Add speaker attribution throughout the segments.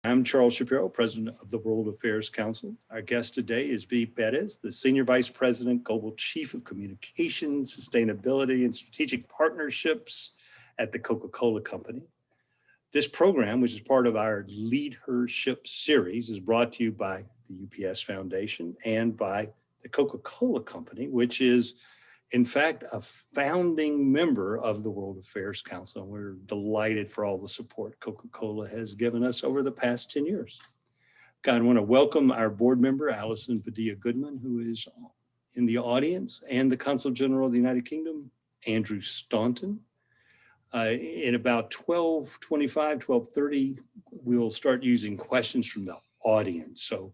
Speaker 1: I'm Charles Shapiro, President of the World Affairs Council. Our guest today is Bea Perez, the Senior Vice President, Global Chief of Communications, Sustainability, and Strategic Partnerships at the Coca-Cola Company. This program, which is part of our Leadership series, is brought to you by the UPS Foundation and by the Coca-Cola Company, which is in fact a founding member of the World Affairs Council. And we're delighted for all the support Coca-Cola has given us over the past 10 years. I want to welcome our board member, Alison Padilla-Goodman, who is in the audience, and the Consul General of the United Kingdom, Andrew Staunton. In about 12:25, 12:30, we'll start using questions from the audience. So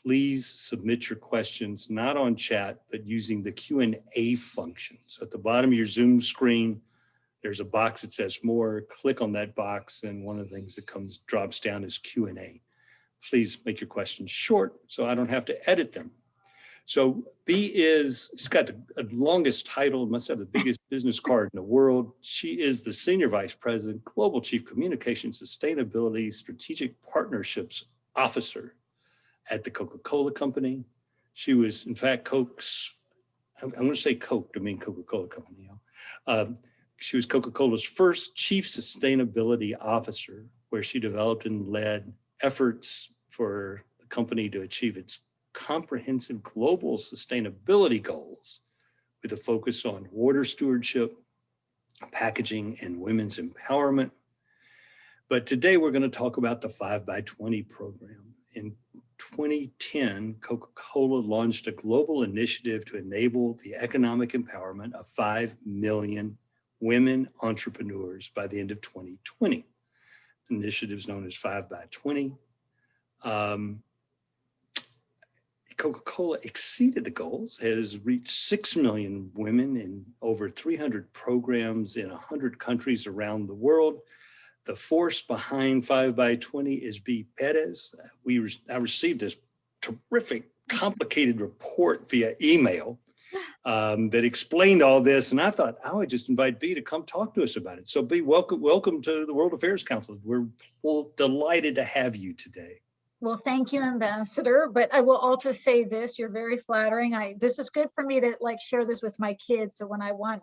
Speaker 1: please submit your questions, not on chat, but using the Q&A function. So at the bottom of your Zoom screen, there's a box that says more. Click on that box, and one of the things that drops down is Q&A. Please make your questions short so I don't have to edit them. So she's got the longest title, must have the biggest business card in the world. She is the Senior Vice President, Global Chief Communications, Sustainability, Strategic Partnerships Officer at the Coca-Cola Company. She was, in fact, Coke's, I'm going to say Coke to mean Coca-Cola Company. She was Coca-Cola's first Chief Sustainability Officer, where she developed and led efforts for the company to achieve its comprehensive global sustainability goals with a focus on water stewardship, packaging, and women's empowerment. But today we're going to talk about the 5x20 program. In 2010, Coca-Cola launched a global initiative to enable the economic empowerment of 5 million women entrepreneurs by the end of 2020. The initiative is known as 5x20. Coca-Cola exceeded the goals, has reached 6 million women in over 300 programs in 100 countries around the world. The force behind 5x20 is Bea Perez. I received this terrific, complicated report via email that explained all this. And I thought I would just invite Bea to come talk to us about it. So Bea, welcome to the World Affairs Council. We're delighted to have you today.
Speaker 2: Well, thank you, Ambassador. But I will also say this: you're very flattering. This is good for me to share this with my kids. So when I want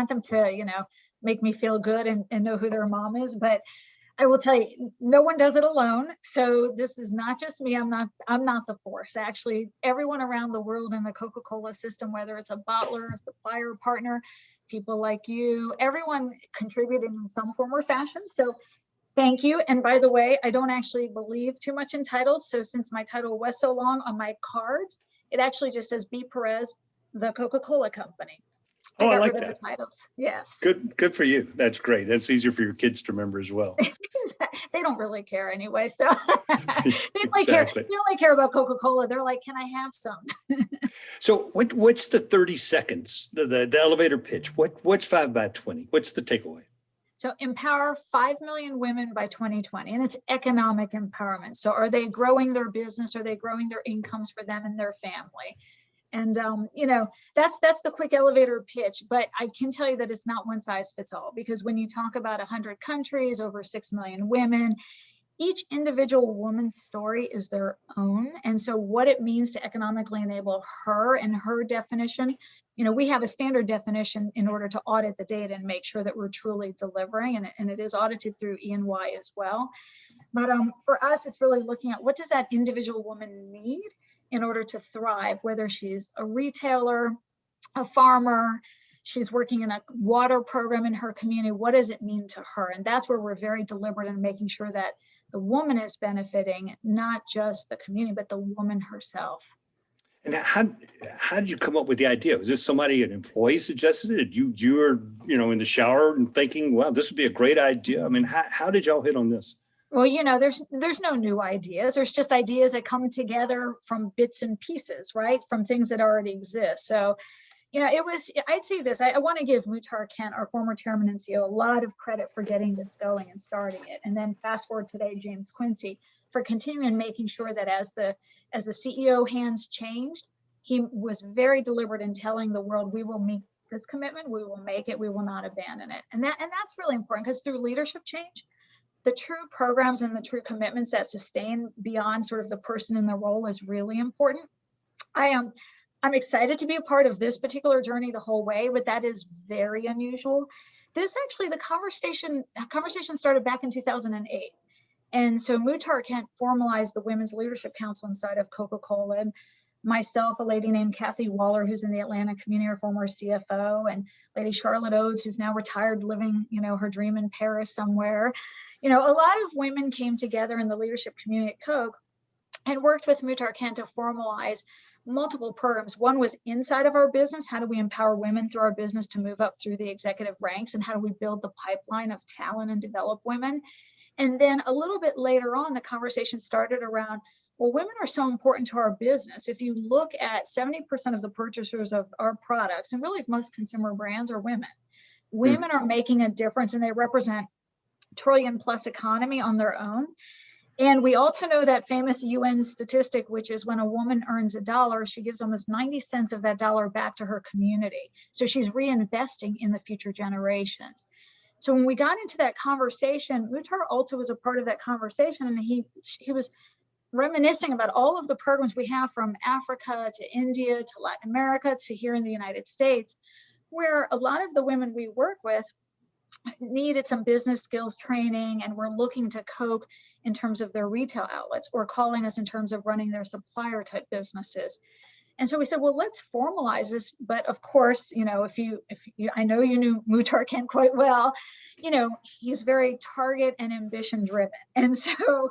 Speaker 2: them to, make me feel good and know who their mom is. But I will tell you, no one does it alone. So this is not just me. I'm not the force. Actually, everyone around the world in the Coca-Cola system, whether it's a bottler, a supplier, partner, people like you, everyone contributed in some form or fashion. So thank you. And by the way, I don't actually believe too much in titles. So since my title was so long on my cards, it actually just says Bea Perez, the Coca-Cola Company.
Speaker 1: I
Speaker 2: got
Speaker 1: like
Speaker 2: rid
Speaker 1: that.
Speaker 2: of the titles. Yes.
Speaker 1: Good for you. That's great. That's easier for your kids to remember as well.
Speaker 2: They don't really care anyway. So
Speaker 1: Exactly.
Speaker 2: they only care about Coca-Cola. They're like, can I have some?
Speaker 1: So what's the 30 seconds, the elevator pitch? What's 5x20? What's the takeaway?
Speaker 2: So empower 5 million women by 2020, and it's economic empowerment. So are they growing their business? Are they growing their incomes for them and their family? And, that's the quick elevator pitch, but I can tell you that it's not one size fits all, because when you talk about 100 countries, over 6 million women, each individual woman's story is their own. And so what it means to economically enable her and her definition, we have a standard definition in order to audit the data and make sure that we're truly delivering, and it is audited through E&Y as well. But for us, it's really looking at what does that individual woman need in order to thrive, whether she's a retailer, a farmer, she's working in a water program in her community. What does it mean to her? And that's where we're very deliberate in making sure that the woman is benefiting, not just the community, but the woman herself.
Speaker 1: And how did you come up with the idea? Was this an employee suggested it? You were, in the shower and thinking, wow, this would be a great idea. I mean, how did y'all hit on this?
Speaker 2: Well, there's no new ideas. There's just ideas that come together from bits and pieces, right? From things that already exist. So, I'd say this, I want to give Muhtar Kent, our former chairman and CEO, a lot of credit for getting this going and starting it. And then fast forward today, James Quincy, for continuing making sure that as the CEO hands changed, he was very deliberate in telling the world, we will meet this commitment, we will make it, we will not abandon it. And that's really important, because through leadership change, the true programs and the true commitments that sustain beyond sort of the person in the role is really important. I'm excited to be a part of this particular journey the whole way, but that is very unusual. This actually, the conversation started back in 2008. And so Muhtar Kent formalized the Women's Leadership Council inside of Coca-Cola. And myself, a lady named Kathy Waller, who's in the Atlanta community, our former CFO, and Lady Charlotte Oates, who's now retired, living, her dream in Paris somewhere. A lot of women came together in the leadership community at Coke and worked with Muhtar Kent to formalize multiple programs. One was inside of our business. How do we empower women through our business to move up through the executive ranks? And how do we build the pipeline of talent and develop women? And then a little bit later on, the conversation started around, well, women are so important to our business. If you look at 70% of the purchasers of our products, and really most consumer brands are women. Women are making a difference, and they represent trillion-plus economy on their own. And we also know that famous UN statistic, which is when a woman earns $1, she gives almost 90 cents of that dollar back to her community. So she's reinvesting in the future generations. So when we got into that conversation, Muhtar also was a part of that conversation, and he was reminiscing about all of the programs we have from Africa to India to Latin America to here in the United States, where a lot of the women we work with needed some business skills training, and we're looking to Coke in terms of their retail outlets, or calling us in terms of running their supplier type businesses. And so we said, well, let's formalize this. But of course, if you I know you knew Muhtar Kent quite well, he's very target and ambition driven. And so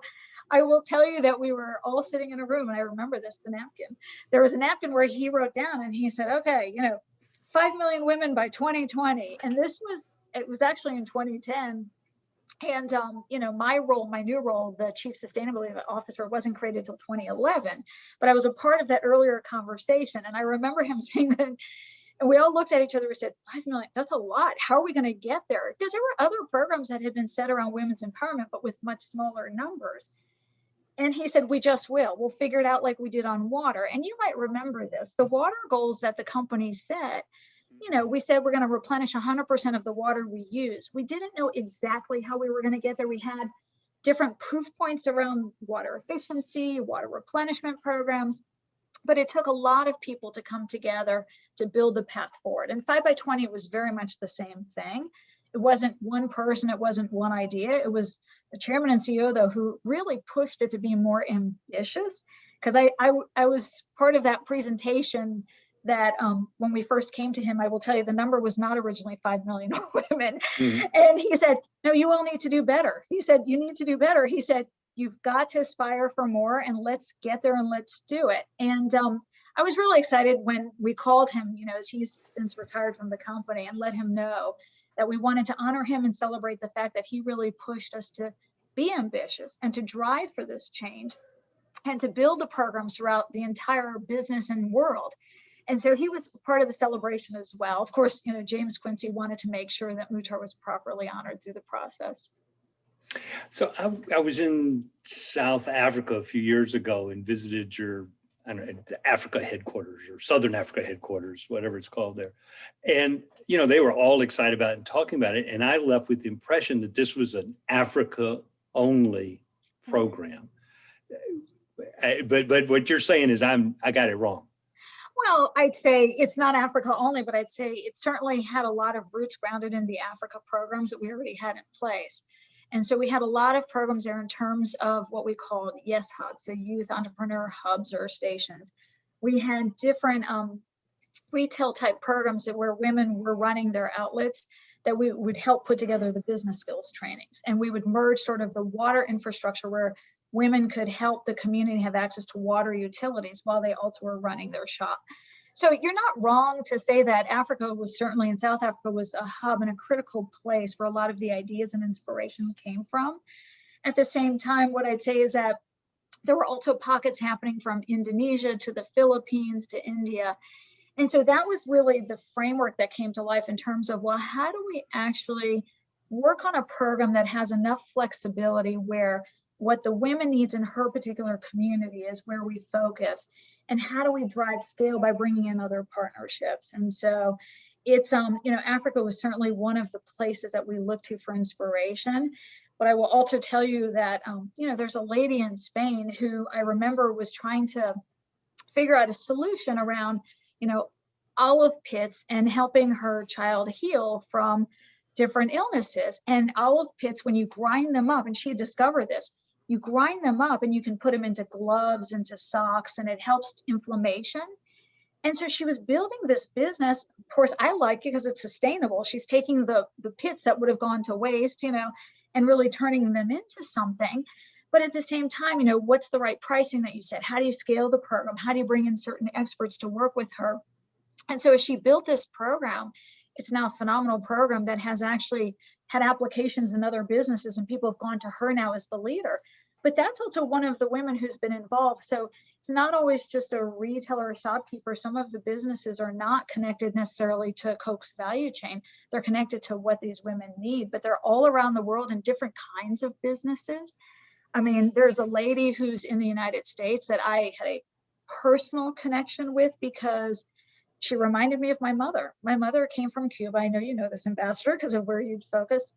Speaker 2: I will tell you that we were all sitting in a room, and I remember this, the napkin. There was a napkin where he wrote down, and he said, okay, 5 million women by 2020. And it was actually in 2010. And, my new role, the Chief Sustainability Officer, wasn't created until 2011, but I was a part of that earlier conversation. And I remember him saying that, and we all looked at each other and said, 5 million, that's a lot. How are we going to get there? Because there were other programs that had been set around women's empowerment, but with much smaller numbers. And he said, we just will. We'll figure it out like we did on water. And you might remember this, the water goals that the company set. We said we're going to replenish 100% of the water we use. We didn't know exactly how we were going to get there. We had different proof points around water efficiency, water replenishment programs, but it took a lot of people to come together to build the path forward. And 5 by 20 was very much the same thing. It wasn't one person, it wasn't one idea. It was the chairman and CEO, though, who really pushed it to be more ambitious. Because I was part of that presentation that when we first came to him, I will tell you, the number was not originally 5 million women. And he said, no, you all need to do better. He said, you need to do better. He said, you've got to aspire for more, and let's get there and let's do it. And I was really excited when we called him, as he's since retired from the company, and let him know that we wanted to honor him and celebrate the fact that he really pushed us to be ambitious and to drive for this change and to build the programs throughout the entire business and world. And so he was part of the celebration as well. Of course, James Quincy wanted to make sure that Muhtar was properly honored through the process.
Speaker 1: So I was in South Africa a few years ago and visited your Africa headquarters, or Southern Africa headquarters, whatever it's called there. And, they were all excited about it and talking about it. And I left with the impression that this was an Africa only program. But what you're saying is I got it wrong.
Speaker 2: Well, I'd say it's not Africa only, but I'd say it certainly had a lot of roots grounded in the Africa programs that we already had in place. And so we had a lot of programs there in terms of what we called YES hubs, so youth entrepreneur hubs or stations. We had different retail type programs where women were running their outlets that we would help put together the business skills trainings. And we would merge sort of the water infrastructure where women could help the community have access to water utilities while they also were running their shop. So you're not wrong to say that Africa was certainly, in South Africa, was a hub and a critical place where a lot of the ideas and inspiration came from. At the same time, what I'd say is that there were also pockets happening from Indonesia to the Philippines to India. And so that was really the framework that came to life in terms of, well, how do we actually work on a program that has enough flexibility where what the women needs in her particular community is where we focus, and how do we drive scale by bringing in other partnerships? And so it's, Africa was certainly one of the places that we look to for inspiration, But I will also tell you that, there's a lady in Spain who I remember was trying to figure out a solution around, olive pits and helping her child heal from different illnesses. And olive pits, when you grind them up, and she had discovered this, you grind them up and you can put them into gloves, into socks, and it helps inflammation. And so she was building this business. Of course, I like it because it's sustainable. She's taking the pits that would have gone to waste, and really turning them into something. But at the same time, what's the right pricing that you said? How do you scale the program? How do you bring in certain experts to work with her? And so as she built this program, it's now a phenomenal program that has actually had applications in other businesses, and people have gone to her now as the leader. But that's also one of the women who's been involved. So it's not always just a retailer or shopkeeper. Some of the businesses are not connected necessarily to Coke's value chain. They're connected to what these women need, but they're all around the world in different kinds of businesses. I mean, there's a lady who's in the United States that I had a personal connection with because she reminded me of my mother. My mother came from Cuba. I know you know this, Ambassador, because of where you'd focus.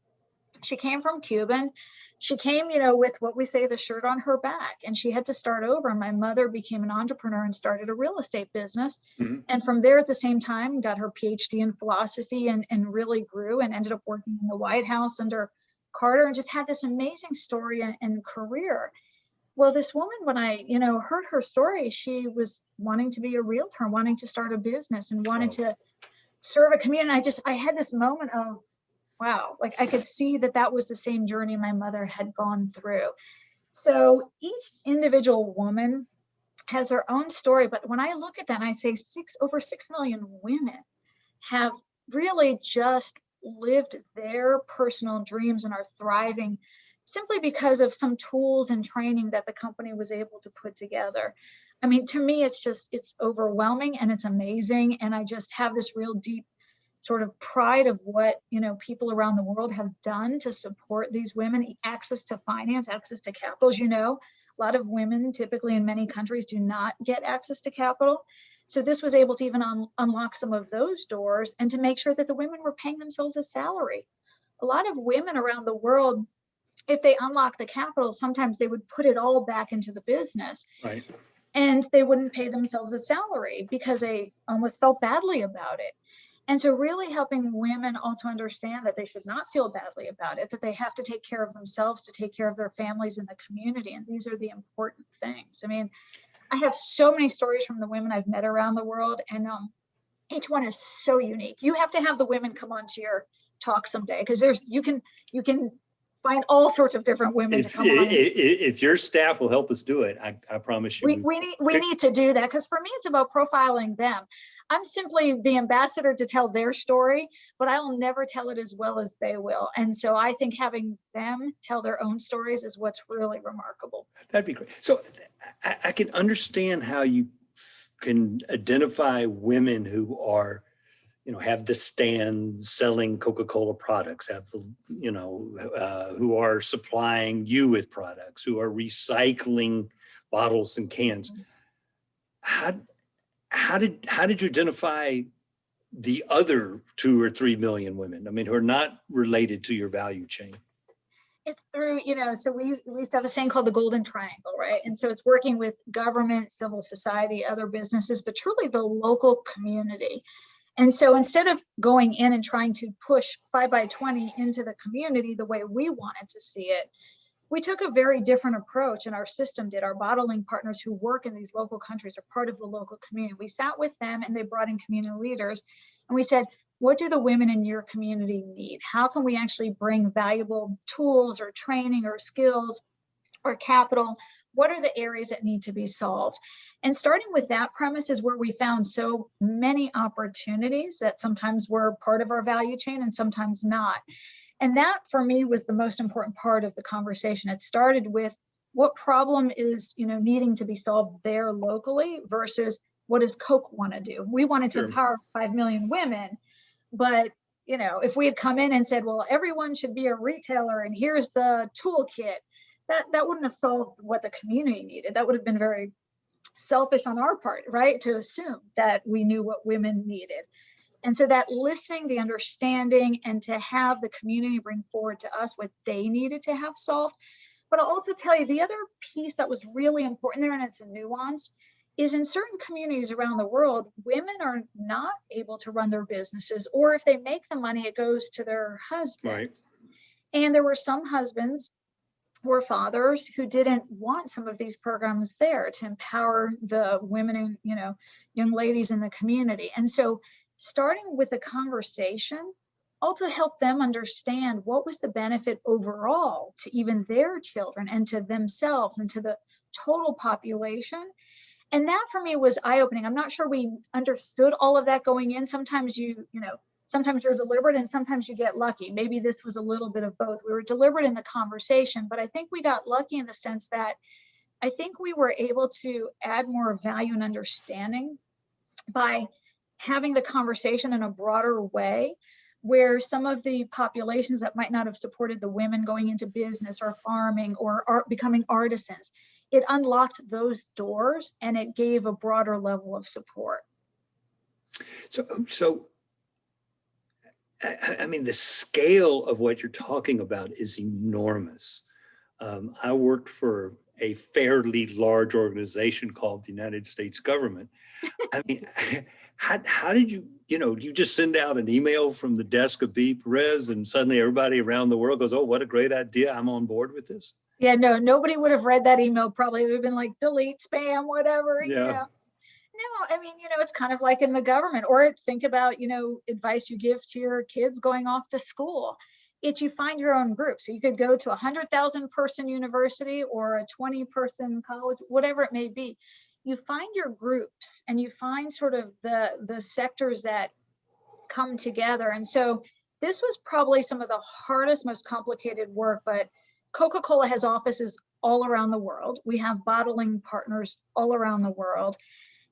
Speaker 2: She came from Cuba, and she came, with what we say, the shirt on her back, and she had to start over. And my mother became an entrepreneur and started a real estate business.
Speaker 1: Mhm.
Speaker 2: And from there, at the same time, got her PhD in philosophy and really grew and ended up working in the White House under Carter, and just had this amazing story and career. Well, this woman, when I, heard her story, she was wanting to be a realtor, wanting to start a business, and wanted to serve a community. I had this moment of, wow, like I could see that was the same journey my mother had gone through. So each individual woman has her own story. But when I look at that, and I say over 6 million women have really just lived their personal dreams and are thriving simply because of some tools and training that the company was able to put together. I mean, to me, it's overwhelming and it's amazing. And I just have this real deep sort of pride of what, people around the world have done to support these women, access to finance, access to capital. A lot of women typically in many countries do not get access to capital. So this was able to even unlock some of those doors and to make sure that the women were paying themselves a salary. A lot of women around the world, if they unlock the capital, sometimes they would put it all back into the business.
Speaker 1: Right.
Speaker 2: And they wouldn't pay themselves a salary because they almost felt badly about it. And so really helping women also understand that they should not feel badly about it, that they have to take care of themselves to take care of their families and the community. And these are the important things. I mean, I have so many stories from the women I've met around the world, and each one is so unique. You have to have the women come onto your talk someday, because you can find all sorts of different women to come on.
Speaker 1: If your staff will help us do it, I promise you.
Speaker 2: We need to do that, because for me, it's about profiling them. I'm simply the ambassador to tell their story, but I'll never tell it as well as they will. And so I think having them tell their own stories is what's really remarkable.
Speaker 1: That'd be great. So I can understand how you can identify women who are, have the stand selling Coca-Cola products, have the, who are supplying you with products, who are recycling bottles and cans. How did you identify the other 2 or 3 million women? I mean, who are not related to your value chain?
Speaker 2: It's through, so we used to have a saying called the Golden Triangle, right? And so it's working with government, civil society, other businesses, but truly the local community. And so instead of going in and trying to push 5x20 into the community the way we wanted to see it, we took a very different approach, and our system did. Our bottling partners who work in these local countries are part of the local community. We sat with them, and they brought in community leaders, and we said, what do the women in your community need? How can we actually bring valuable tools or training or skills or capital? What are the areas that need to be solved? And starting with that premise is where we found so many opportunities that sometimes were part of our value chain and sometimes not. And that for me was the most important part of the conversation. It started with what problem is, needing to be solved there locally versus what does Coke want to do? We wanted to empower 5 million women, but if we had come in and said, well, everyone should be a retailer and here's the toolkit, that wouldn't have solved what the community needed. That would have been very selfish on our part, right? To assume that we knew what women needed. And so that listening, the understanding, and to have the community bring forward to us what they needed to have solved. But I'll also tell you the other piece that was really important there, and it's a nuance, is in certain communities around the world, women are not able to run their businesses, or if they make the money, it goes to their husbands. Right. And there were some husbands or fathers who didn't want some of these programs there to empower the women and, young ladies in the community. And so starting with a conversation also helped them understand what was the benefit overall to even their children and to themselves and to the total population. And that for me was eye-opening. I'm not sure we understood all of that going in. Sometimes sometimes you're deliberate and sometimes you get lucky. Maybe this was a little bit of both. We were deliberate in the conversation, but I think we got lucky in the sense that I think we were able to add more value and understanding by having the conversation in a broader way, where some of the populations that might not have supported the women going into business or farming or becoming artisans, it unlocked those doors and it gave a broader level of support.
Speaker 1: So I mean, the scale of what you're talking about is enormous. I worked for a fairly large organization called the United States government. I mean, how did you just send out an email from the desk of Bea Perez and suddenly everybody around the world goes, oh, what a great idea. I'm on board with this.
Speaker 2: Yeah, no, nobody would have read that email. Probably would have been like, delete, spam, whatever. Yeah. No, I mean, it's kind of like in the government, or think about, advice you give to your kids going off to school. It's you find your own group. So you could go to 100,000 person university or a 20 person college, whatever it may be. You find your groups and you find sort of the sectors that come together. And so this was probably some of the hardest, most complicated work, but Coca-Cola has offices all around the world. We have bottling partners all around the world.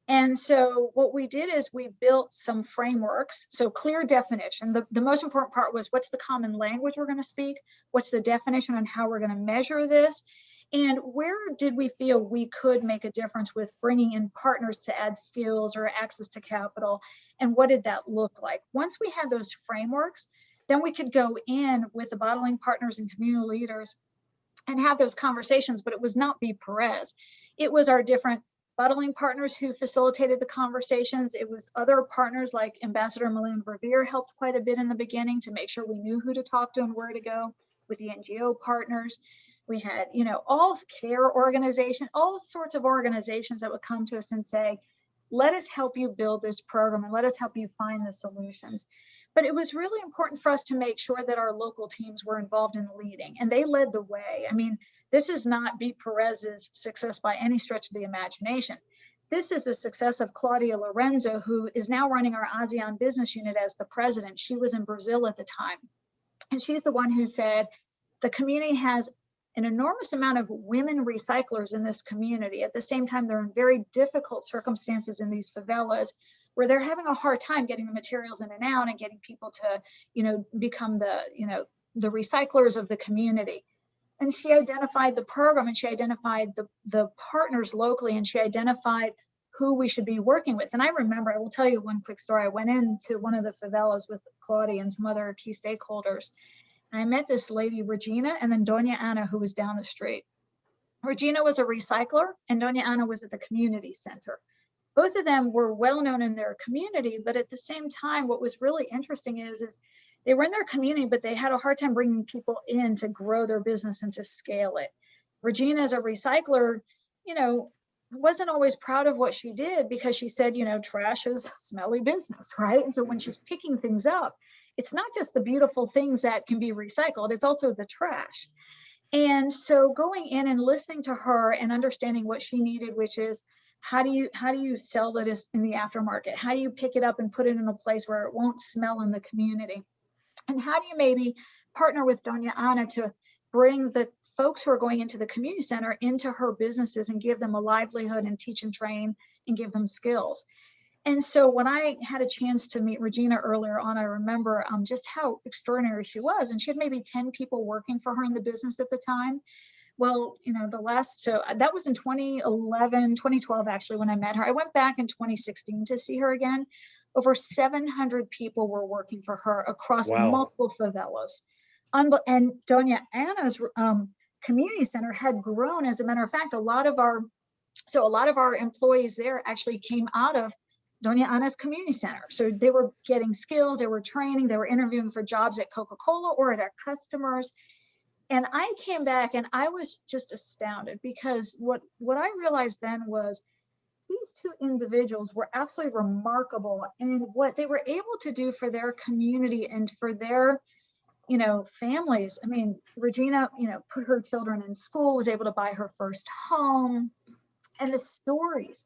Speaker 2: And so what we did is we built some frameworks. So clear definition. The most important part was what's the common language we're going to speak? What's the definition on how we're going to measure this? And where did we feel we could make a difference with bringing in partners to add skills or access to capital? And what did that look like? Once we had those frameworks, then we could go in with the bottling partners and community leaders and have those conversations. But it was not Bea Perez. It was our different bottling partners who facilitated the conversations. It was other partners like Ambassador Revere helped quite a bit in the beginning to make sure we knew who to talk to and where to go with the NGO partners. We had, all care organizations, all sorts of organizations that would come to us and say, let us help you build this program and let us help you find the solutions. But it was really important for us to make sure that our local teams were involved in leading, and they led the way. I mean, this is not Bea Perez's success by any stretch of the imagination. This is the success of Claudia Lorenzo, who is now running our ASEAN business unit as the president. She was in Brazil at the time. And she's the one who said, the community has an enormous amount of women recyclers in this community. At the same time, they're in very difficult circumstances in these favelas where they're having a hard time getting the materials in and out and getting people to, become the recyclers of the community. And she identified the program and she identified the partners locally and she identified who we should be working with. And I remember, I will tell you one quick story. I went into one of the favelas with Claudia and some other key stakeholders. And I met this lady, Regina, and then Doña Ana, who was down the street. Regina was a recycler and Doña Ana was at the community center. Both of them were well known in their community, but at the same time, what was really interesting is they were in their community, but they had a hard time bringing people in to grow their business and to scale it. Regina, as a recycler, wasn't always proud of what she did because she said, trash is smelly business, right? And so when she's picking things up, it's not just the beautiful things that can be recycled, it's also the trash. And so going in and listening to her and understanding what she needed, which is, how do you sell that in the aftermarket? How do you pick it up and put it in a place where it won't smell in the community? And how do you maybe partner with Doña Ana to bring the folks who are going into the community center into her businesses and give them a livelihood and teach and train and give them skills? And so when I had a chance to meet Regina earlier on, I remember just how extraordinary she was. And she had maybe 10 people working for her in the business at the time. Well, so that was in 2012, actually, when I met her. I went back in 2016 to see her again. over 700 people were working for her across
Speaker 1: Wow.
Speaker 2: multiple favelas. And Doña Ana's community center had grown. As a matter of fact, a lot of our employees there actually came out of Doña Ana's community center. So they were getting skills, they were training, they were interviewing for jobs at Coca-Cola or at our customers. And I came back and I was just astounded, because what I realized then was these two individuals were absolutely remarkable in what they were able to do for their community and for their, families. I mean, Regina, put her children in school, was able to buy her first home, and the stories.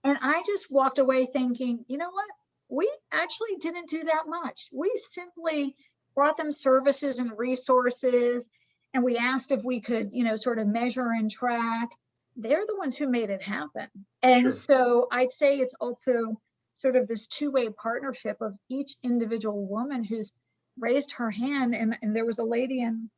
Speaker 2: And I just walked away thinking, you know what? We actually didn't do that much. We simply brought them services and resources, and we asked if we could, sort of measure and track. They're the ones who made it happen. And
Speaker 1: Sure.
Speaker 2: so I'd say it's also sort of this two-way partnership of each individual woman who's raised her hand. And there was a lady in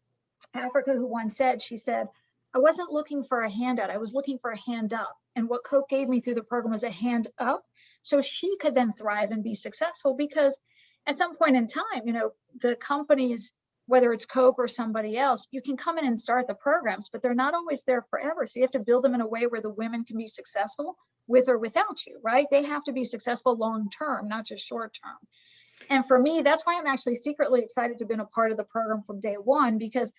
Speaker 2: Africa who once said, she said, I wasn't looking for a handout, I was looking for a hand up. And what Coke gave me through the program was a hand up, so she could then thrive and be successful. Because at some point in time, the companies, whether it's Coke or somebody else, you can come in and start the programs, but they're not always there forever. So you have to build them in a way where the women can be successful with or without you, right? They have to be successful long-term, not just short-term. And for me, that's why I'm actually secretly excited to have been a part of the program from day one, because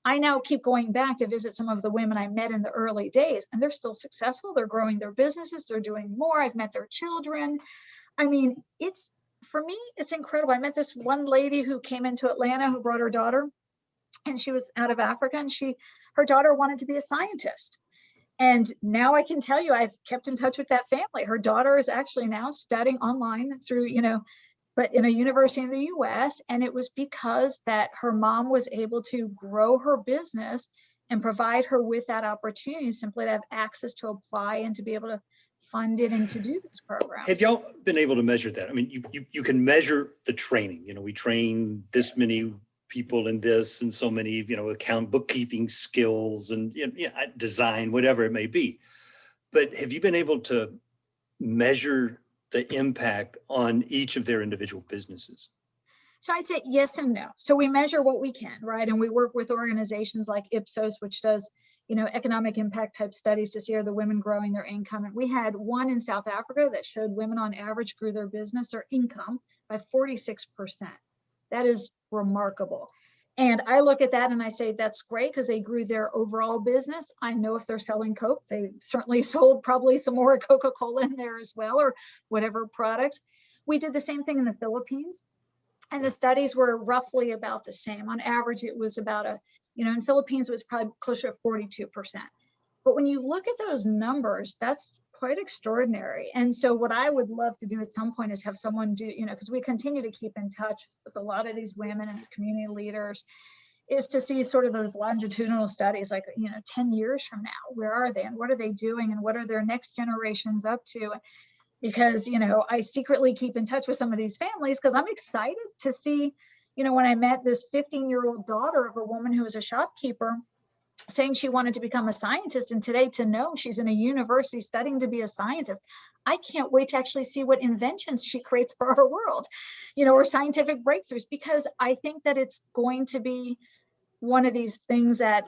Speaker 2: I now keep going back to visit some of the women I met in the early days, and they're still successful. They're growing their businesses. They're doing more. I've met their children. I mean, for me, it's incredible. I met this one lady who came into Atlanta who brought her daughter, and she was out of Africa, and her daughter wanted to be a scientist. And now I can tell you, I've kept in touch with that family. Her daughter is actually now studying online through, but in a university in the US. And it was because that her mom was able to grow her business and provide her with that opportunity, simply to have access to apply and to be able to fund it and to do this program.
Speaker 1: Have y'all been able to measure that? I mean, you can measure the training. We train this many people in this and so many, account bookkeeping skills and design, whatever it may be. But have you been able to measure the impact on each of their individual businesses?
Speaker 2: So I'd say yes and no. So we measure what we can, right? And we work with organizations like Ipsos, which does, economic impact type studies to see are the women growing their income. And we had one in South Africa that showed women on average grew their business or income by 46%. That is remarkable. And I look at that and I say, that's great, because they grew their overall business. I know if they're selling Coke, they certainly sold probably some more Coca-Cola in there as well, or whatever products. We did the same thing in the Philippines. And the studies were roughly about the same. On average, it was about in Philippines, it was probably closer to 42%. But when you look at those numbers, that's quite extraordinary. And so what I would love to do at some point is have someone do, because we continue to keep in touch with a lot of these women and community leaders, is to see sort of those longitudinal studies, like, 10 years from now, where are they and what are they doing and what are their next generations up to? Because, I secretly keep in touch with some of these families because I'm excited to see, when I met this 15-year-old daughter of a woman who was a shopkeeper saying she wanted to become a scientist, and today to know she's in a university studying to be a scientist. I can't wait to actually see what inventions she creates for our world, or scientific breakthroughs, because I think that it's going to be one of these things that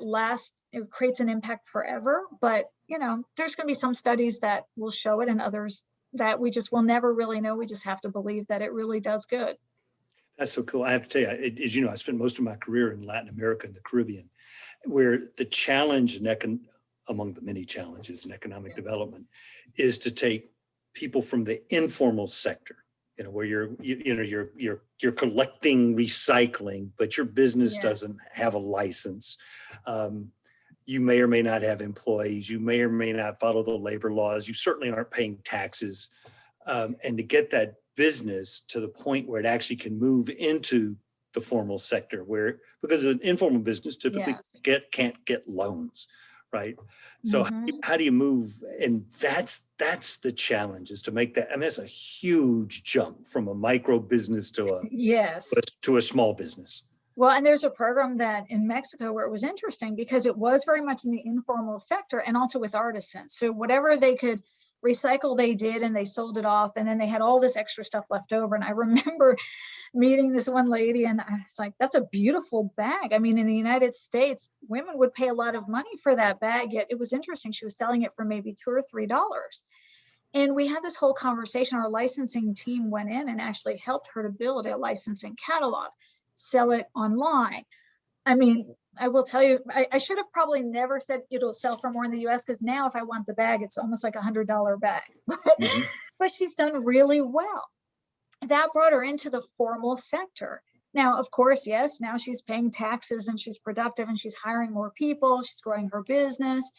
Speaker 2: it creates an impact forever. But, there's going to be some studies that will show it and others that we just will never really know. We just have to believe that it really does good.
Speaker 1: That's so cool. I have to tell you, as you know, I spent most of my career in Latin America and the Caribbean, where the challenge among the many challenges in economic development is to take people from the informal sector, where you're collecting recycling, but your business doesn't have a license. You may or may not have employees. You may or may not follow the labor laws. You certainly aren't paying taxes. And to get that business to the point where it actually can move into the formal sector, because an informal business typically can't get loans, right? So how do you move? And that's the challenge, is to make that. I mean, that's a huge jump from a micro business to a small business.
Speaker 2: Well, and there's a program that in Mexico where it was interesting because it was very much in the informal sector and also with artisans. So whatever they could recycle they did, and they sold it off, and then they had all this extra stuff left over. And I remember meeting this one lady, and I was like, that's a beautiful bag. I mean, in the United States, women would pay a lot of money for that bag, yet it was interesting. She was selling it for maybe $2 or $3. And we had this whole conversation. Our licensing team went in and actually helped her to build a licensing catalog, sell it online. I mean, I will tell you, I should have probably never said it'll sell for more in the US, because now if I want the bag, it's almost like $100 bag. But she's done really well. That brought her into the formal sector. Now, of course, yes, now she's paying taxes and she's productive and she's hiring more people. She's growing her business.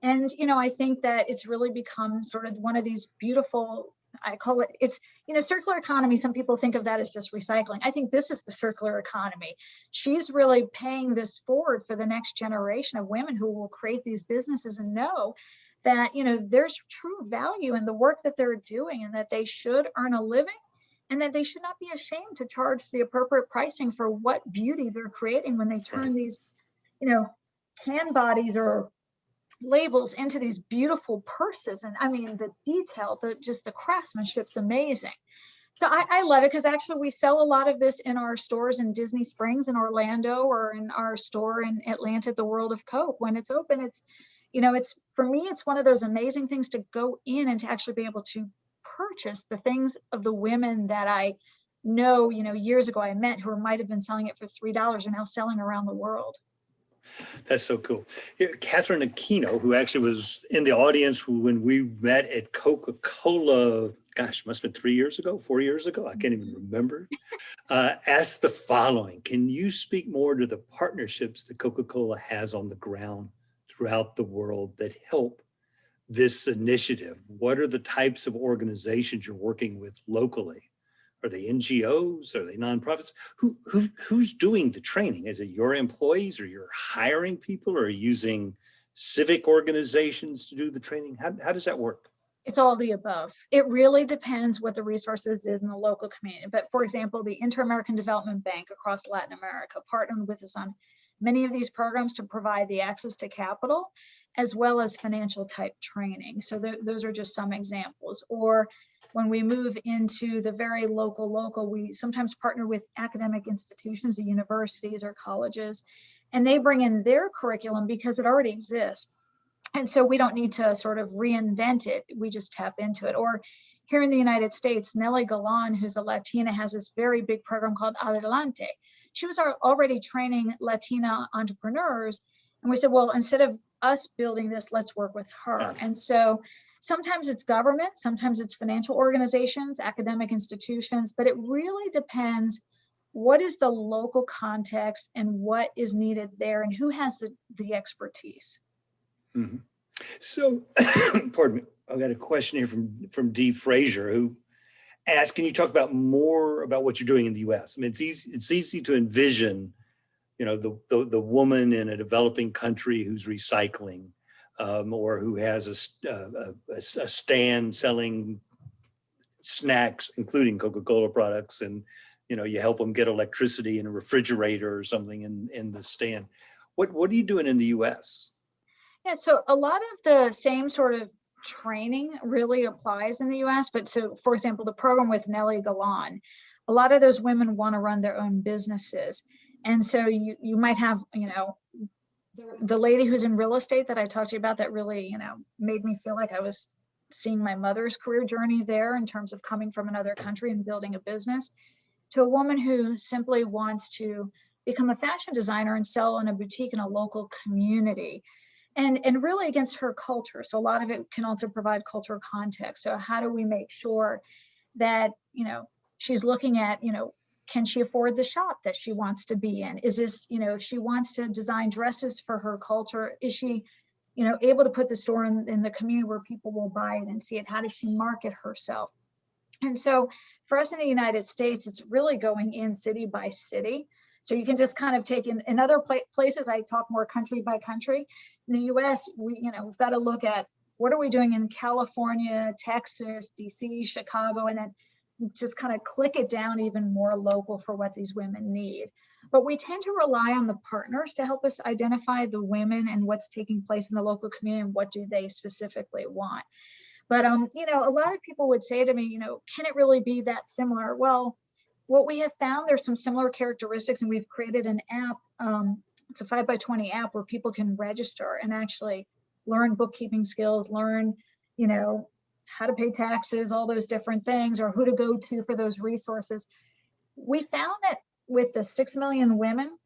Speaker 2: And, I think that it's really become sort of one of these beautiful, I call it, it's, circular economy. Some people think of that as just recycling. I think this is the circular economy. She's really paying this forward for the next generation of women who will create these businesses and know that, there's true value in the work that they're doing, and that they should earn a living, and that they should not be ashamed to charge the appropriate pricing for what beauty they're creating when they turn these, can bodies or labels into these beautiful purses. And I mean, the detail, the craftsmanship's amazing. So I love it, because actually we sell a lot of this in our stores in Disney Springs in Orlando, or in our store in Atlanta at the World of Coke. When it's open, it's, it's, for me, it's one of those amazing things to go in and to actually be able to purchase the things of the women that I know, years ago I met, who might have been selling it for $3 are now selling around the world.
Speaker 1: That's so cool. Catherine Aquino, who actually was in the audience when we met at Coca-Cola, gosh, must have been 3 years ago, 4 years ago, I can't even remember, asked the following: can you speak more to the partnerships that Coca-Cola has on the ground throughout the world that help this initiative? What are the types of organizations you're working with locally? Are they NGOs? Are they nonprofits? Who's doing the training? Is it your employees, or you're hiring people, or using civic organizations to do the training? How does that work?
Speaker 2: It's all the above. It really depends what the resources is in the local community. But for example, the Inter-American Development Bank across Latin America partnered with us on many of these programs to provide the access to capital, as well as financial type training. So those are just some examples. Or when we move into the very local, we sometimes partner with academic institutions, the universities or colleges, and they bring in their curriculum because it already exists. And so we don't need to sort of reinvent it. We just tap into it. Or here in the United States, Nelly Galan, who's a Latina, has this very big program called Adelante. She was already training Latina entrepreneurs. And we said, well, instead of us building this, let's work with her. And so sometimes it's government, sometimes it's financial organizations, academic institutions, but it really depends what is the local context and what is needed there, and who has the expertise.
Speaker 1: Mm-hmm. So, pardon me, I've got a question here from Dee Frazier, who asked, can you talk about more about what you're doing in the US? I mean, it's easy to envision, the woman in a developing country who's recycling, or who has a stand selling snacks, including Coca-Cola products, and you help them get electricity in a refrigerator or something in the stand. What are you doing in the US?
Speaker 2: Yeah, so a lot of the same sort of training really applies in the US. But so, for example, the program with Nelly Galan, a lot of those women want to run their own businesses. And so you might have, the lady who's in real estate that I talked to you about, that really, made me feel like I was seeing my mother's career journey there in terms of coming from another country and building a business, to a woman who simply wants to become a fashion designer and sell in a boutique in a local community. And really against her culture. So a lot of it can also provide cultural context. So how do we make sure that, she's looking at, can she afford the shop that she wants to be in? Is this, if she wants to design dresses for her culture, is she, able to put the store in the community where people will buy it and see it? How does she market herself? And so for us in the United States, it's really going in city by city. So you can just kind of take in other places, I talk more country by country. In the US, we've got to look at what are we doing in California, Texas, DC, Chicago, and then just kind of click it down even more local for what these women need. But we tend to rely on the partners to help us identify the women and what's taking place in the local community and what do they specifically want. But, a lot of people would say to me, can it really be that similar? Well, what we have found, there's some similar characteristics, and we've created an app. It's a 5x20 app where people can register and actually learn bookkeeping skills, learn, how to pay taxes, all those different things, or who to go to for those resources. We found that with the 6 million women,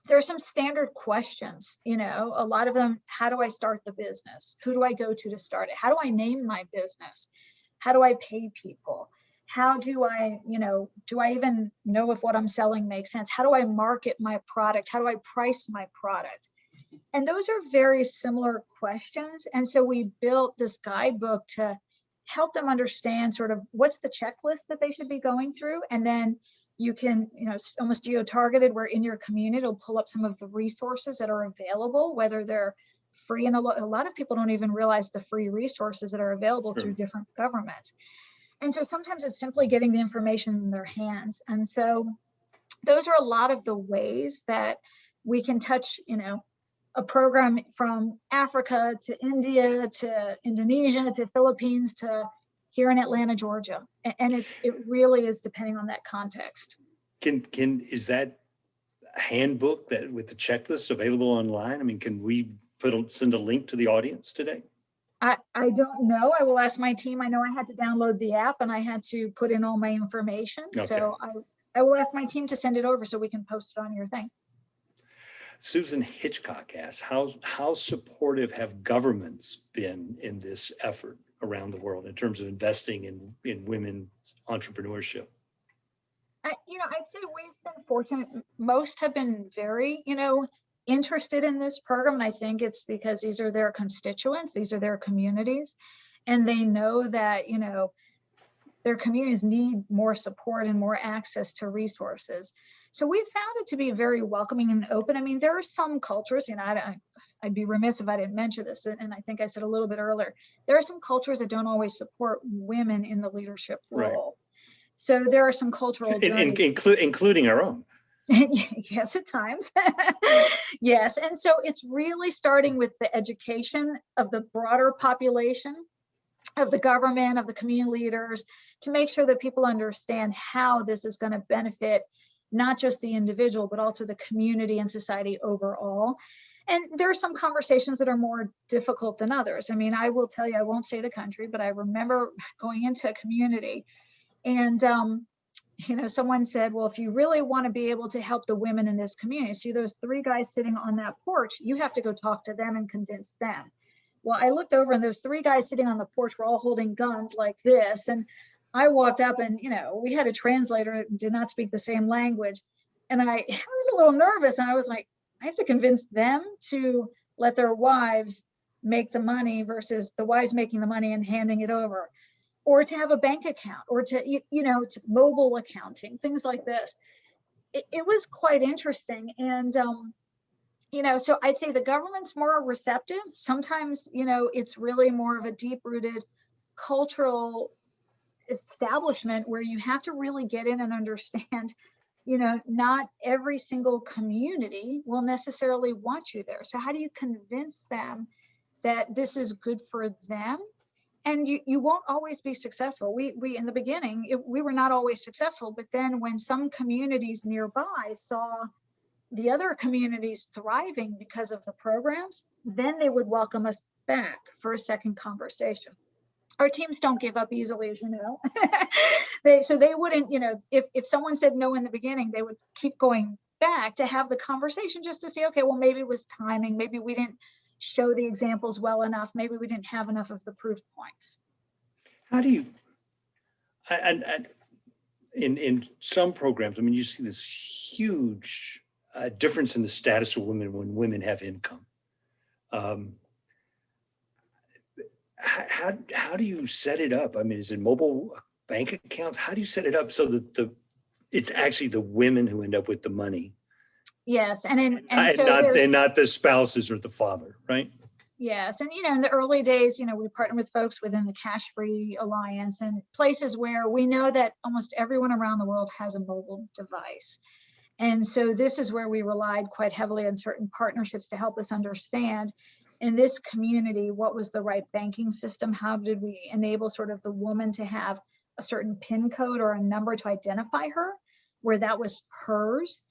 Speaker 2: there are some standard questions, a lot of them. How do I start the business? Who do I go to start it? How do I name my business? How do I pay people? How do I, do I even know if what I'm selling makes sense? How do I market my product? How do I price my product? And those are very similar questions. And so we built this guidebook to help them understand sort of what's the checklist that they should be going through. And then you can, almost geo-targeted, where in your community, it'll pull up some of the resources that are available, whether they're free. And a lot of people don't even realize the free resources that are available through different governments. And so sometimes it's simply getting the information in their hands. And so those are a lot of the ways that we can touch, a program from Africa to India to Indonesia to Philippines to here in Atlanta, Georgia. And it really is depending on that context.
Speaker 1: Is that handbook that with the checklist available online? I mean, can we send a link to the audience today?
Speaker 2: I don't know. I will ask my team. I know I had to download the app and I had to put in all my information. Okay. So I will ask my team to send it over so we can post it on your thing.
Speaker 1: Susan Hitchcock asks, how supportive have governments been in this effort around the world in terms of investing in women's entrepreneurship?
Speaker 2: I'd say we've been fortunate. Most have been very, interested in this program. And I think it's because these are their constituents, these are their communities, and they know that, their communities need more support and more access to resources. So we've found it to be very welcoming and open. I mean, there are some cultures, I'd be remiss if I didn't mention this, and I think I said a little bit earlier, there are some cultures that don't always support women in the leadership role. Right. So there are some cultural journeys.
Speaker 1: Including our own.
Speaker 2: Yes, at times. Yes. And so it's really starting with the education of the broader population, of the government, of the community leaders, to make sure that people understand how this is going to benefit not just the individual, but also the community and society overall. And there are some conversations that are more difficult than others. I mean, I will tell you, I won't say the country, but I remember going into a community and, someone said, well, if you really want to be able to help the women in this community, see those 3 guys sitting on that porch, you have to go talk to them and convince them. Well, I looked over and those 3 guys sitting on the porch were all holding guns like this. And I walked up and, we had a translator that did not speak the same language. And I was a little nervous. And I was like, I have to convince them to let their wives make the money versus the wives making the money and handing it over, or to have a bank account, or to, to mobile accounting, things like this. It was quite interesting. And, so I'd say the government's more receptive. Sometimes, it's really more of a deep-rooted cultural establishment where you have to really get in and understand, not every single community will necessarily want you there. So how do you convince them that this is good for them? And you won't always be successful. We in the beginning, we were not always successful, but then when some communities nearby saw the other communities thriving because of the programs, then they would welcome us back for a second conversation. Our teams don't give up easily, as you know. They wouldn't, if someone said no in the beginning, they would keep going back to have the conversation just to see, okay, well, maybe it was timing. Maybe we didn't show the examples well enough. Maybe we didn't have enough of the proof points.
Speaker 1: How do you, in some programs, I mean, you see this huge difference in the status of women when women have income. How do you set it up? I mean, is it mobile bank accounts? How do you set it up so that it's actually the women who end up with the money?
Speaker 2: Yes, and
Speaker 1: not the spouses or the father, right?
Speaker 2: Yes, and in the early days, we partner with folks within the Cash Free Alliance and places where we know that almost everyone around the world has a mobile device. And so this is where we relied quite heavily on certain partnerships to help us understand, in this community, what was the right banking system? How did we enable sort of the woman to have a certain PIN code or a number to identify her, where that was hers?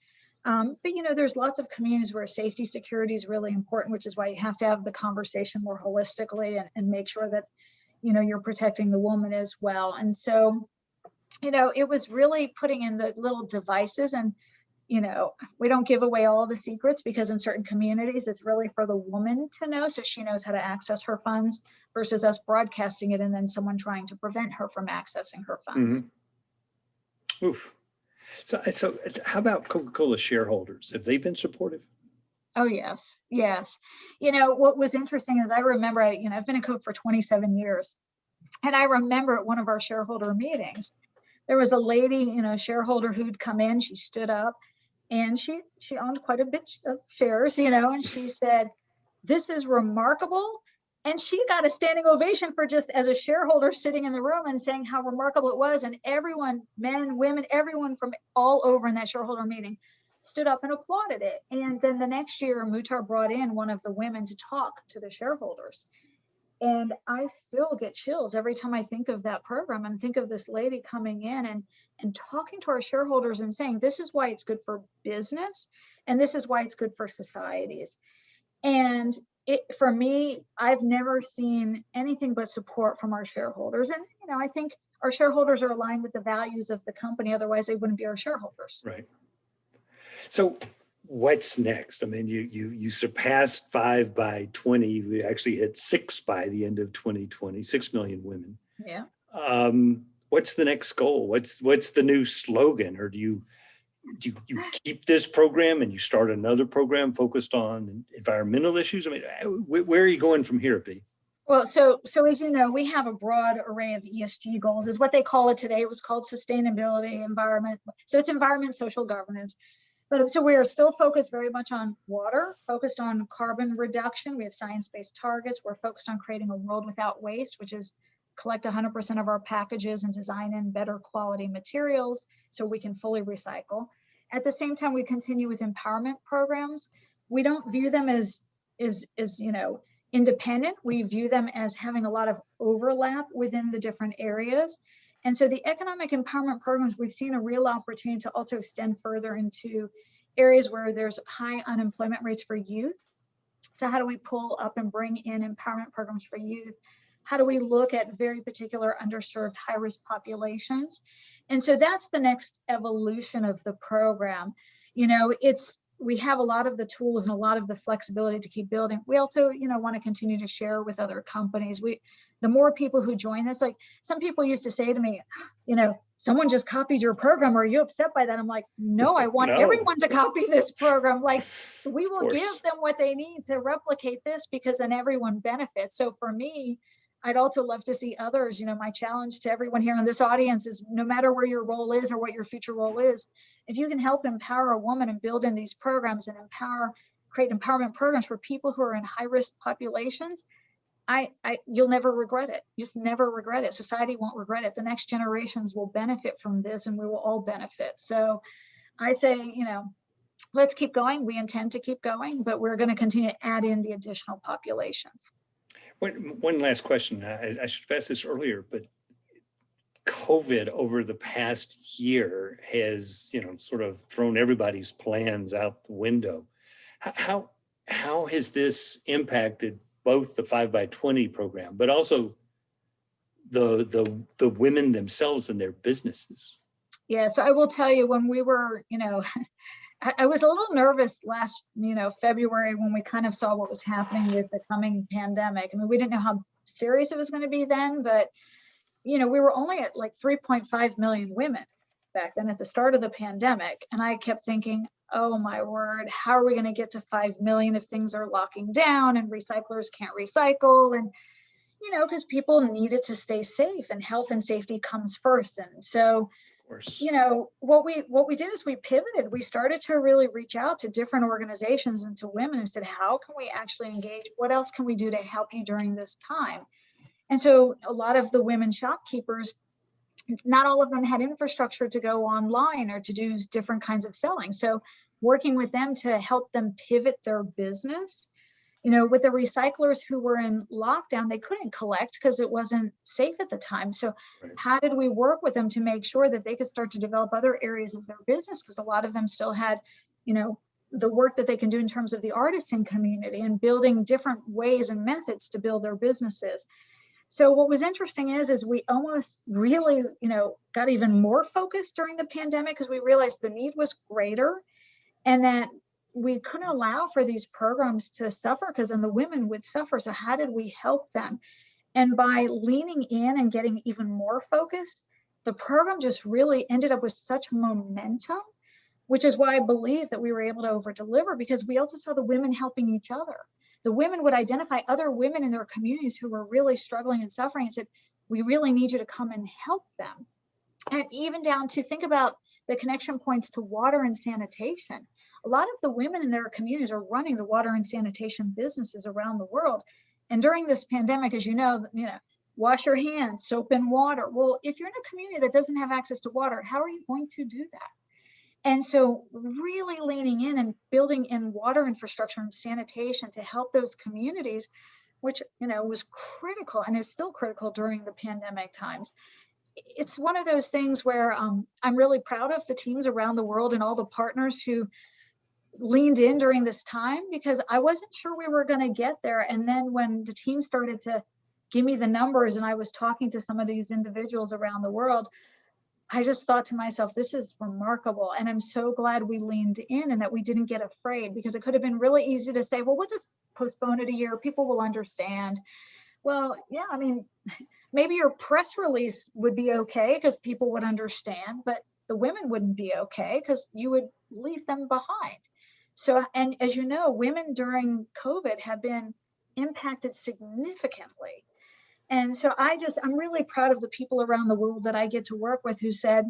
Speaker 2: But there's lots of communities where safety security is really important, which is why you have to have the conversation more holistically and make sure that, you're protecting the woman as well. And so, it was really putting in the little devices, and, we don't give away all the secrets, because in certain communities, it's really for the woman to know, so she knows how to access her funds, versus us broadcasting it and then someone trying to prevent her from accessing her funds.
Speaker 1: Oof. So how about Coca-Cola shareholders? Have they been supportive?
Speaker 2: Oh, yes. Yes. What was interesting is I remember, I've been at Coke for 27 years. And I remember at one of our shareholder meetings, there was a lady, shareholder who'd come in, she stood up, and she owned quite a bit of shares, and she said, "This is remarkable." And she got a standing ovation for just as a shareholder sitting in the room and saying how remarkable it was. And everyone, men, women, everyone from all over in that shareholder meeting stood up and applauded it. And then the next year, Muhtar brought in one of the women to talk to the shareholders. And I still get chills every time I think of that program and think of this lady coming in and talking to our shareholders and saying, this is why it's good for business, and this is why it's good for societies. And for me, I've never seen anything but support from our shareholders. And, I think our shareholders are aligned with the values of the company. Otherwise, they wouldn't be our shareholders.
Speaker 1: Right. So what's next? I mean, you surpassed 5 by 20. We actually hit 6 by the end of 2020, 6 million women.
Speaker 2: Yeah.
Speaker 1: What's the next goal? What's the new slogan? Or do you keep this program and you start another program focused on environmental issues? I mean, where are you going from here, Bea?
Speaker 2: Well, so as you know, we have a broad array of ESG goals, is what they call it today. It was called sustainability, environment. So it's environment, social governance. But so we are still focused very much on water, focused on carbon reduction. We have science-based targets. We're focused on creating a world without waste, which is collect 100% of our packages and design in better quality materials so we can fully recycle. At the same time, we continue with empowerment programs. We don't view them as independent. We view them as having a lot of overlap within the different areas. And so the economic empowerment programs, we've seen a real opportunity to also extend further into areas where there's high unemployment rates for youth. So how do we pull up and bring in empowerment programs for youth? How do we look at very particular underserved high-risk populations? And so that's the next evolution of the program. We have a lot of the tools and a lot of the flexibility to keep building. We also, want to continue to share with other companies. The more people who join this, like some people used to say to me, someone just copied your program. Are you upset by that? I'm like, no, I want everyone to copy this program. Like, we will give them what they need to replicate this, because then everyone benefits. So for me, I'd also love to see others. My challenge to everyone here in this audience is, no matter where your role is or what your future role is, if you can help empower a woman and build in these programs and create empowerment programs for people who are in high-risk populations, you'll never regret it. Just never regret it. Society won't regret it. The next generations will benefit from this, and we will all benefit. So I say, let's keep going. We intend to keep going, but we're going to continue to add in the additional populations.
Speaker 1: One last question. I should have asked this earlier, but COVID over the past year has, sort of thrown everybody's plans out the window. How has this impacted both the 5 by 20 program, but also the women themselves and their businesses? Yeah,
Speaker 2: so I will tell you, when we were, I was a little nervous last, February, when we kind of saw what was happening with the coming pandemic. I mean, we didn't know how serious it was going to be then, but, we were only at like 3.5 million women back then at the start of the pandemic. And I kept thinking, oh my word, how are we going to get to 5 million if things are locking down and recyclers can't recycle? And, because people needed to stay safe, and health and safety comes first. And so, what we did is we pivoted. We started to really reach out to different organizations and to women and said, how can we actually engage? What else can we do to help you during this time? And so a lot of the women shopkeepers, not all of them had infrastructure to go online or to do different kinds of selling. So working with them to help them pivot their business, with the recyclers who were in lockdown, they couldn't collect because it wasn't safe at the time. So
Speaker 1: Right.
Speaker 2: how did we work with them to make sure that they could start to develop other areas of their business? Because a lot of them still had, the work that they can do in terms of the artisan community and building different ways and methods to build their businesses. So what was interesting is we almost really, got even more focused during the pandemic because we realized the need was greater and that we couldn't allow for these programs to suffer because then the women would suffer. So how did we help them? And by leaning in and getting even more focused, the program just really ended up with such momentum, which is why I believe that we were able to over deliver, because we also saw the women helping each other. The women would identify other women in their communities who were really struggling and suffering and said, we really need you to come and help them. And even down to think about the connection points to water and sanitation. A lot of the women in their communities are running the water and sanitation businesses around the world. And during this pandemic, as you know, wash your hands, soap and water. Well, if you're in a community that doesn't have access to water, how are you going to do that? And so really leaning in and building in water infrastructure and sanitation to help those communities, which, was critical and is still critical during the pandemic times. It's one of those things where I'm really proud of the teams around the world and all the partners who leaned in during this time, because I wasn't sure we were going to get there. And then when the team started to give me the numbers and I was talking to some of these individuals around the world, I just thought to myself, this is remarkable. And I'm so glad we leaned in and that we didn't get afraid, because it could have been really easy to say, well, we'll just postpone it a year. People will understand. Well, yeah, I mean, maybe your press release would be okay because people would understand, but the women wouldn't be okay because you would leave them behind. So, and as you know, women during COVID have been impacted significantly. And so I'm really proud of the people around the world that I get to work with who said,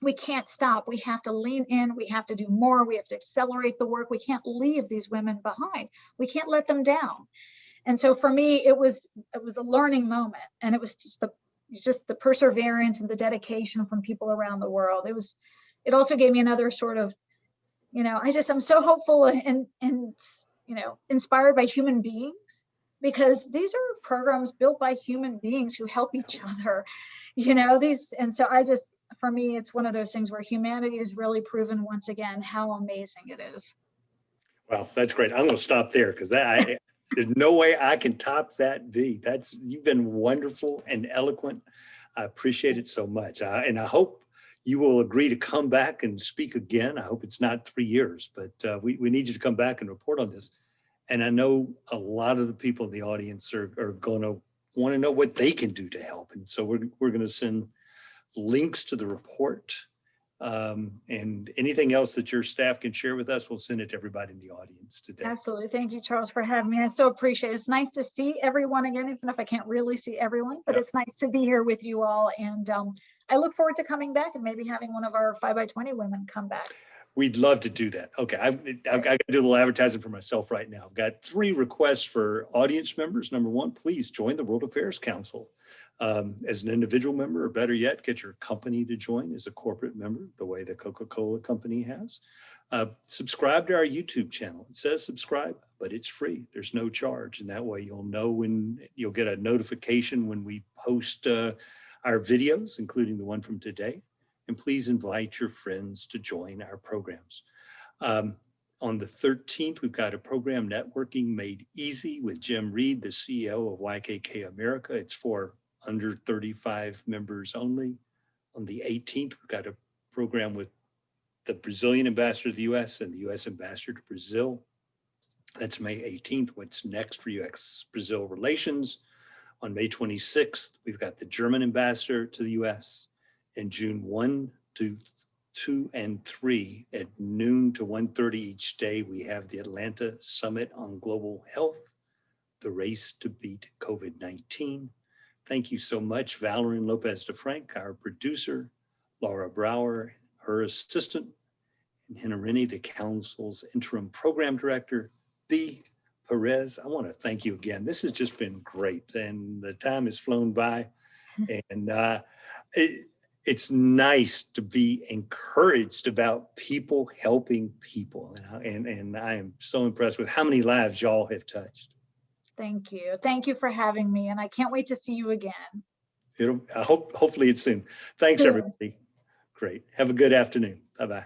Speaker 2: we can't stop. We have to lean in. We have to do more. We have to accelerate the work. We can't leave these women behind. We can't let them down. And so for me, it was a learning moment, and it was just the perseverance and the dedication from people around the world. It also gave me another sort of, I'm so hopeful and inspired by human beings, because these are programs built by human beings who help each other, and so for me, it's one of those things where humanity has really proven once again how amazing it is.
Speaker 1: Well, that's great. I'm going to stop there because there's no way I can top that, Bea. You've been wonderful and eloquent. I appreciate it so much. And I hope you will agree to come back and speak again. I hope it's not 3 years, but we need you to come back and report on this. And I know a lot of the people in the audience are going to want to know what they can do to help. And so we're going to send links to the report. And anything else that your staff can share with us, we'll send it to everybody in the audience today.
Speaker 2: Absolutely. Thank you, Charles, for having me. I so appreciate it. It's nice to see everyone again, even if I can't really see everyone, but It's nice to be here with you all. And I look forward to coming back and maybe having one of our 5x20 women come back.
Speaker 1: We'd love to do that. Okay, I've got to do a little advertising for myself right now. I've got 3 requests for audience members. Number 1, please join the World Affairs Council. As an individual member, or better yet, get your company to join as a corporate member, the way the Coca-Cola Company has. Subscribe to our YouTube channel. It says subscribe, but it's free. There's no charge. And that way you'll know when you'll get a notification when we post our videos, including the one from today. And please invite your friends to join our programs. On the 13th, we've got a program, Networking Made Easy, with Jim Reed, the CEO of YKK America. It's for under 35 members only. On the 18th, we've got a program with the Brazilian ambassador to the U.S. and the U.S. ambassador to Brazil. That's May 18th. What's next for U.S.-Brazil relations? On May 26th, we've got the German ambassador to the U.S. And June 1, 2, and 3 at noon to 1:30 each day, we have the Atlanta Summit on Global Health, the race to beat COVID-19. Thank you so much, Valerie Lopez DeFrank, our producer, Laura Brower, her assistant, and Hannah Rennie, the council's interim program director. Bea Perez, I want to thank you again. This has just been great, and the time has flown by. And it's nice to be encouraged about people helping people. And I am so impressed with how many lives y'all have touched.
Speaker 2: Thank you. Thank you for having me. And I can't wait to see you again.
Speaker 1: Hopefully it's soon. Thanks,
Speaker 2: Soon.
Speaker 1: everybody. Great. Have a good afternoon. Bye-bye.